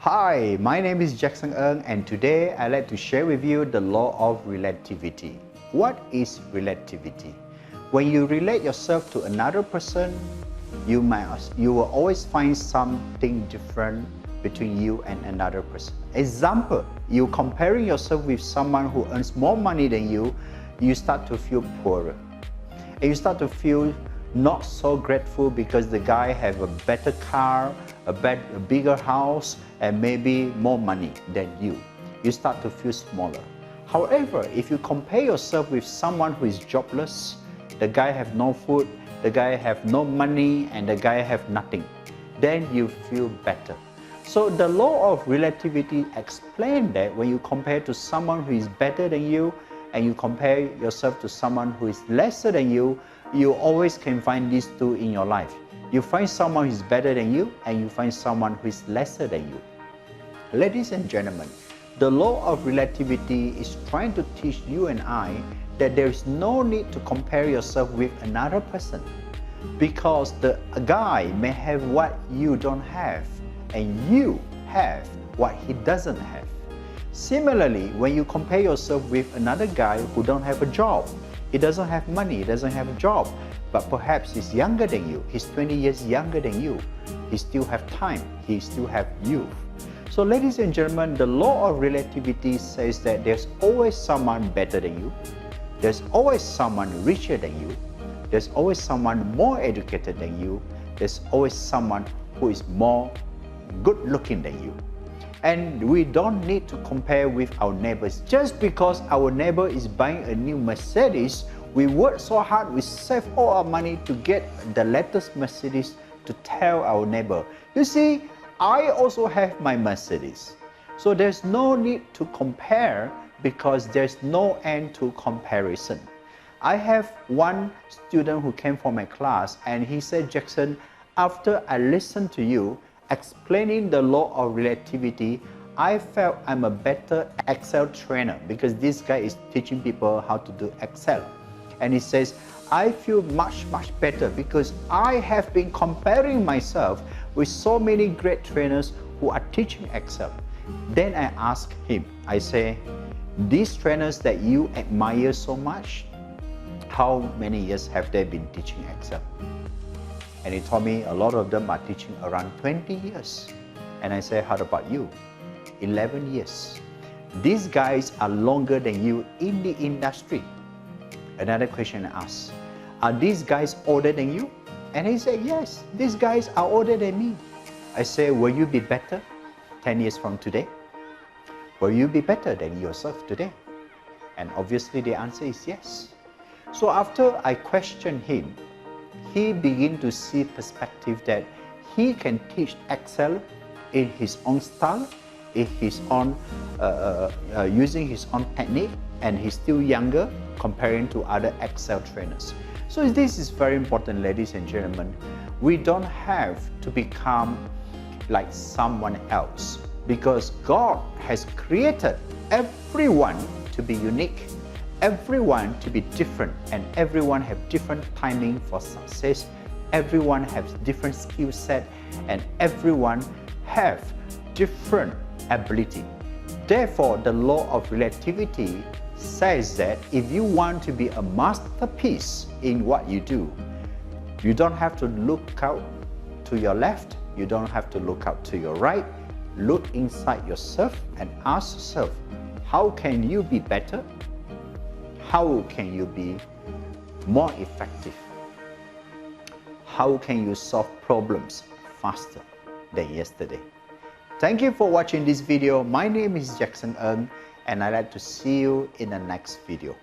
Hi, my name is Jackson Ng, and today I'd like to share with you the law of relativity. What is relativity? When you relate yourself to another person, you will always find something different between you and another person. Example, you comparing yourself with someone who earns more money than you start to feel poorer. And you start to feel not so grateful because the guy have a better car, a bigger house, and maybe more money than you. You start to feel smaller. However, if you compare yourself with someone who is jobless, the guy have no food, the guy have no money, and the guy have nothing, then you feel better. So the law of relativity explains that when you compare to someone who is better than you, and you compare yourself to someone who is lesser than you always can find these two in your life. You find someone who is better than you, and you find someone who is lesser than you. Ladies and gentlemen, the law of relativity is trying to teach you and I that there is no need to compare yourself with another person, because the guy may have what you don't have, and you have what he doesn't have. Similarly, when you compare yourself with another guy who don't have a job, he doesn't have money, he doesn't have a job, but perhaps he's younger than you, he's 20 years younger than you, he still have time, he still have youth. So ladies and gentlemen, the law of relativity says that there's always someone better than you, there's always someone richer than you, there's always someone more educated than you, there's always someone who is more good looking than you. And we don't need to compare with our neighbors. Just because our neighbor is buying a new Mercedes, we work so hard, we save all our money to get the latest Mercedes to tell our neighbor, you see, I also have my Mercedes. So there's no need to compare because there's no end to comparison. I have one student who came from my class and he said, Jackson, after I listened to you explaining the law of relativity, I felt I'm a better Excel trainer because this guy is teaching people how to do Excel. And he says, I feel much better because I have been comparing myself with so many great trainers who are teaching Excel. Then I asked him, I say, these trainers that you admire so much, how many years have they been teaching Excel? And he told me a lot of them are teaching around 20 years. And I said, how about you? 11 years. These guys are longer than you in the industry. Another question I asked, are these guys older than you? And he said, yes, these guys are older than me. I said, will you be better 10 years from today? Will you be better than yourself today? And obviously the answer is yes. So after I questioned him, he began to see perspective that he can teach Excel in his own style, in his own, using his own technique, and he's still younger comparing to other Excel trainers. So this is very important, ladies and gentlemen. We don't have to become like someone else because God has created everyone to be unique, everyone to be different, and everyone have different timing for success. Everyone has different skill set, and everyone have different ability. Therefore, the law of relativity says that if you want to be a masterpiece in what you do, you don't have to look out to your left, you don't have to look out to your right. Look inside yourself and ask yourself, how can you be better? How can you be more effective? How can you solve problems faster than yesterday? Thank you for watching this video. My name is Jackson Ng, and I'd like to see you in the next video.